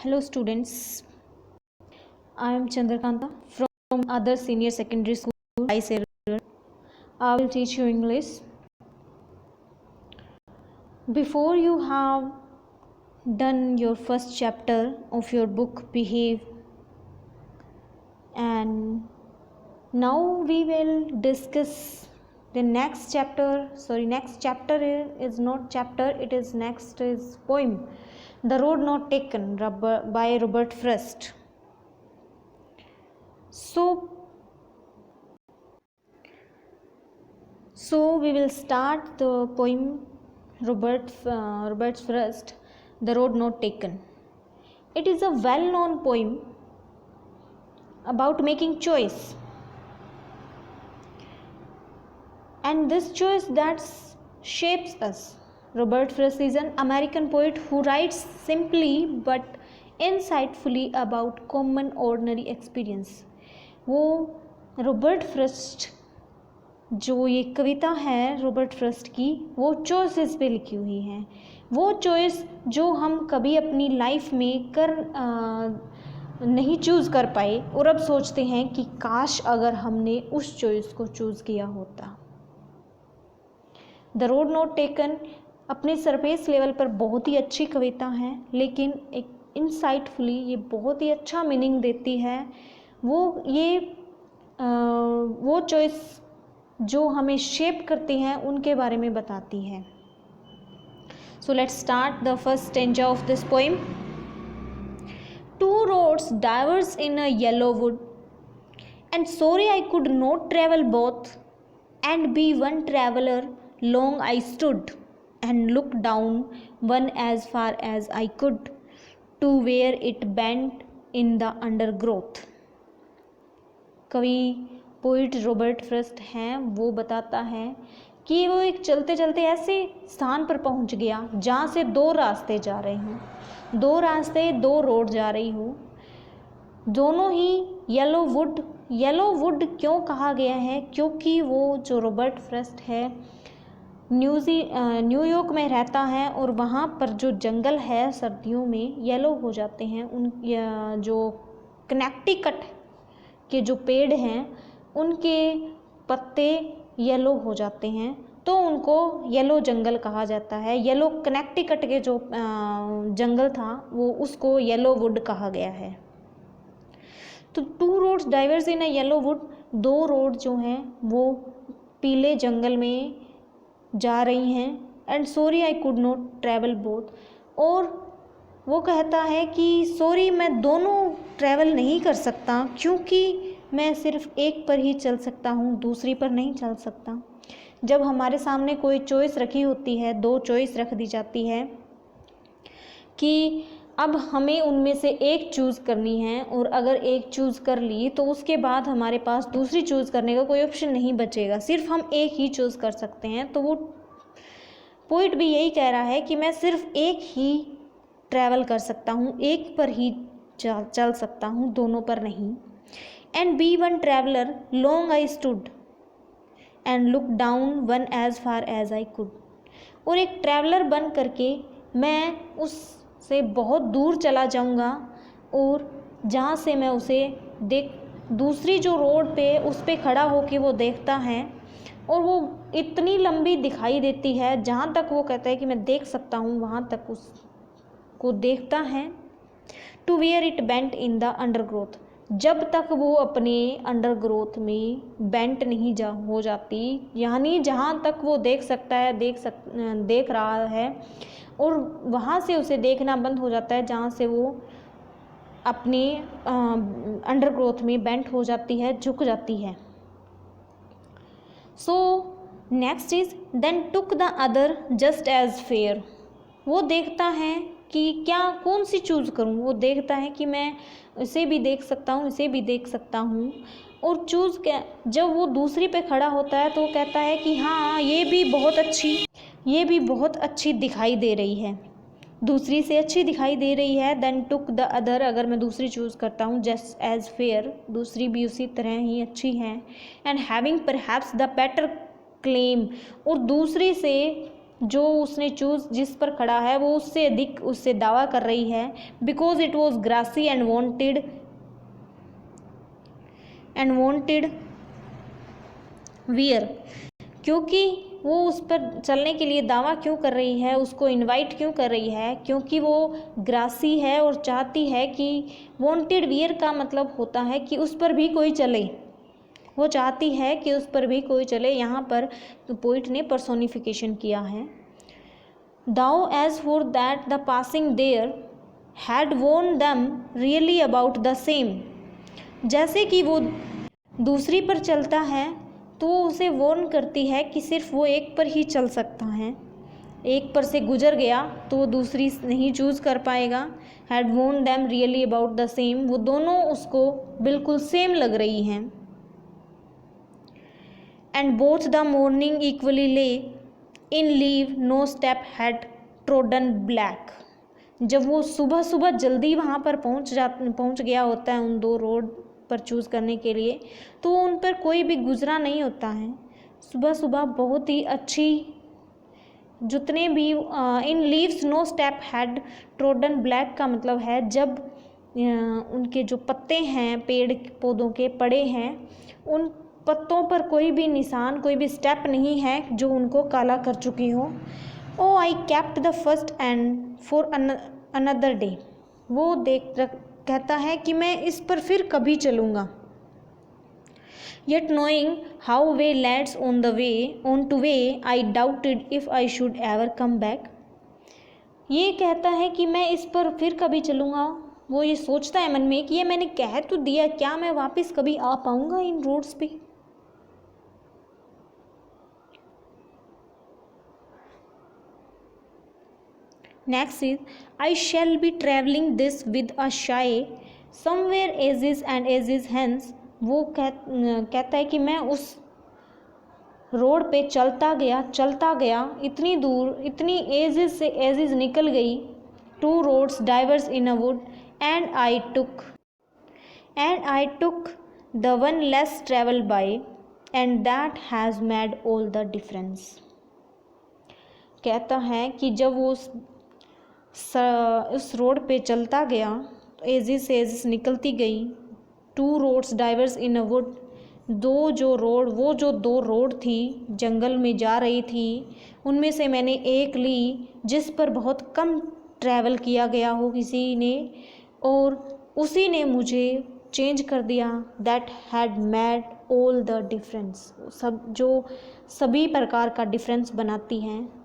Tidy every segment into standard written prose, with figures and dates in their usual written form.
Hello students, I am Chandrakanta from other senior secondary school. I will teach you English. Before you have done your first chapter of your book Behave, and now we will discuss the next chapter. Next chapter is not chapter, it is next is poem, The Road Not Taken by Robert Frost. So we will start the poem Robert Frost, The Road Not Taken. It is a well-known poem about making choice, and this choice that shapes us. Robert Frost is an American poet who writes simply but insightfully about common ordinary experience. वो Robert first जो ये कविता है Robert first की, वो choices पे लिखी हुई हैं। वो चॉइस जो हम कभी अपनी लाइफ में नहीं चूज़ कर पाए और अब सोचते हैं कि काश अगर हमने उस चॉइस को चूज़ किया होता। द रोड नॉट टेकन अपने सरफेस लेवल पर बहुत ही अच्छी कविता है, लेकिन एक इनसाइटफुली ये बहुत ही अच्छा मीनिंग देती है। वो चॉइस जो हमें शेप करती हैं उनके बारे में बताती है। So let's start the first stanza of this poem. Two roads diverge in a yellow wood, and sorry I could not travel both, and be one traveler long I stood, and looked down one as far as I could, to where it bent in the undergrowth. कवि poet Robert first हैं, वो बताता है कि वो एक चलते चलते ऐसे स्थान पर पहुंच गया जहाँ से दो रास्ते जा रहे हों, दो रोड जा रही हो, दोनों ही येलो वुड क्यों कहा गया है? क्योंकि वो जो रॉबर्ट फ्रस्ट है न्यूयॉर्क में रहता है और वहाँ पर जो जंगल है सर्दियों में येलो हो जाते हैं। उन जो कनेक्टिकट के जो पेड़ हैं उनके पत्ते येलो हो जाते हैं, तो उनको येलो जंगल कहा जाता है। येलो कनेक्टिकट के जो जंगल था वो उसको येलो वुड कहा गया है। तो to roads diverged in a yellow would, दो रोड जो हैं वो पीले जंगल में जा रही हैं। And sorry I could not travel both, और वो कहता है कि सॉरी मैं दोनों ट्रैवल नहीं कर सकता क्योंकि मैं सिर्फ एक पर ही चल सकता हूँ, दूसरी पर नहीं चल सकता। जब हमारे सामने कोई चॉइस रखी होती है, दो चॉइस रख दी जाती है कि अब हमें उनमें से एक चूज़ करनी है, और अगर एक चूज़ कर ली तो उसके बाद हमारे पास दूसरी चूज़ करने का कोई ऑप्शन नहीं बचेगा, सिर्फ हम एक ही चूज़ कर सकते हैं। तो वो पोइट भी यही कह रहा है कि मैं सिर्फ एक ही ट्रैवल कर सकता हूँ, एक पर ही चल सकता हूँ, दोनों पर नहीं। And be one traveller long I stood and look down one as far as I could, और एक ट्रैवलर बन करके मैं उससे बहुत दूर चला जाऊंगा, और जहाँ से मैं उसे दूसरी जो रोड पे उस पे खड़ा होके वो देखता है, और वो इतनी लंबी दिखाई देती है जहाँ तक वो कहता है कि मैं देख सकता हूँ वहाँ तक उसको देखता है। To where it bent in the undergrowth, जब तक वो अपने अंडरग्रोथ में बेंट नहीं हो जाती, यानी जहाँ तक वो देख सकता है देख रहा है, और वहाँ से उसे देखना बंद हो जाता है जहाँ से वो अपने अंडरग्रोथ में बेंट हो जाती है, झुक जाती है। So next is then took the other just as fair, वो देखता है कि क्या कौन सी चूज़ करूँ। वो देखता है कि मैं इसे भी देख सकता हूँ, इसे भी देख सकता हूँ, और चूज़ क्या, जब वो दूसरी पे खड़ा होता है तो वो कहता है कि हाँ ये भी बहुत अच्छी दिखाई दे रही है, दूसरी से अच्छी दिखाई दे रही है। देन टुक द अदर, अगर मैं दूसरी चूज़ करता हूँ, जस्ट एज फेयर, दूसरी भी उसी तरह ही अच्छी है। And having perhaps the better claim, और दूसरी से जो उसने चूज जिस पर खड़ा है वो उससे अधिक उससे दावा कर रही है, because it was grassy and wanted wear, क्योंकि वो उस पर चलने के लिए दावा क्यों कर रही है, उसको इनवाइट क्यों कर रही है, क्योंकि वो ग्रासी है और चाहती है कि वॉन्टेड वियर का मतलब होता है कि उस पर भी कोई चले, वो चाहती है कि उस पर भी कोई चले। यहाँ पर पोइट ने पर्सोनिफिकेशन किया है। Though as for that the passing there had worn them really about the same, जैसे कि वो दूसरी पर चलता है तो वो उसे वॉर्न करती है कि सिर्फ वो एक पर ही चल सकता है, एक पर से गुजर गया तो वो दूसरी नहीं चूज़ कर पाएगा। Had worn them really about the same, वो दोनों उसको बिल्कुल सेम लग रही हैं। And both the morning equally lay in leave no step had trodden black, जब वो सुबह सुबह जल्दी वहाँ पर पहुँच गया होता है उन दो रोड पर चूज़ करने के लिए, तो उन पर कोई भी गुजरा नहीं होता है। सुबह सुबह बहुत ही अच्छी, जितने भी in leaves no step had trodden black का मतलब है जब उनके जो पत्ते हैं पेड़ पौधों के पड़े हैं, उन पत्तों पर कोई भी निशान, कोई भी स्टेप नहीं है जो उनको काला कर चुकी हो। Oh I kept the first end for another day, वो कहता है कि मैं इस पर फिर कभी चलूँगा। Yet knowing how way lads on two way I doubted if I should ever come back, ये कहता है कि मैं इस पर फिर कभी चलूँगा। वो ये सोचता है मन में कि ये मैंने कह तो दिया, क्या मैं वापस कभी आ पाऊँगा इन रोड्स पे। Next is, I shall be traveling this with a shy somewhere ages and ages hence, वो कहता है कि मैं उस रोड पे चलता गया इतनी दूर, इतनी एजेस से एजेस निकल गई। Two roads diverged in a wood and I took the one less travel by and that has made all the difference. कहता है कि जब वो उस रोड पे चलता गया तो एजिस से एजिस निकलती गई। Two roads diverged in a wood, वो जो दो रोड थी जंगल में जा रही थी, उनमें से मैंने एक ली जिस पर बहुत कम ट्रैवल किया गया हो किसी ने, और उसी ने मुझे चेंज कर दिया। That had made all the difference, जो सभी प्रकार का डिफरेंस बनाती हैं,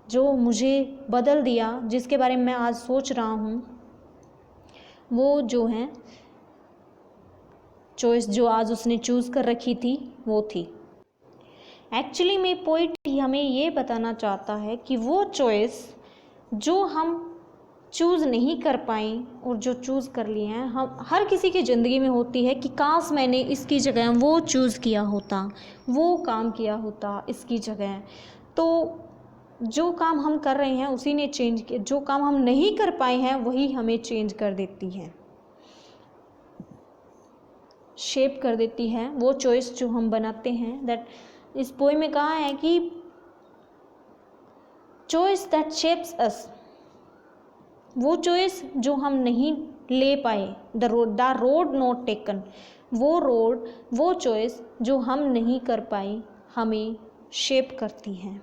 जो मुझे बदल दिया, जिसके बारे में मैं आज सोच रहा हूँ, वो जो है चॉइस जो आज उसने चूज़ कर रखी थी वो थी। एक्चुअली में पोइट हमें ये बताना चाहता है कि वो चॉइस जो हम चूज़ नहीं कर पाए और जो चूज़ कर लिए हैं, हम हर किसी की ज़िंदगी में होती है कि काश मैंने इसकी जगह वो चूज़ किया होता, वो काम किया होता इसकी जगह। तो जो काम हम कर रहे हैं उसी ने चेंज किया, जो काम हम नहीं कर पाए हैं वही हमें चेंज कर देती है, शेप कर देती है वो चॉइस जो हम बनाते हैं। दैट इस पोएम में कहा है कि चॉइस दैट शेप्स अस, वो चॉइस जो हम नहीं ले पाए, द रोड नॉट टेकन, वो चॉइस जो हम नहीं कर पाए हमें शेप करती है।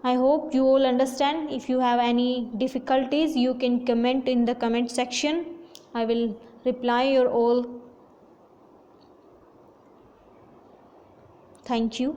I hope you all understand. If you have any difficulties, you can comment in the comment section. I will reply your all. Thank you.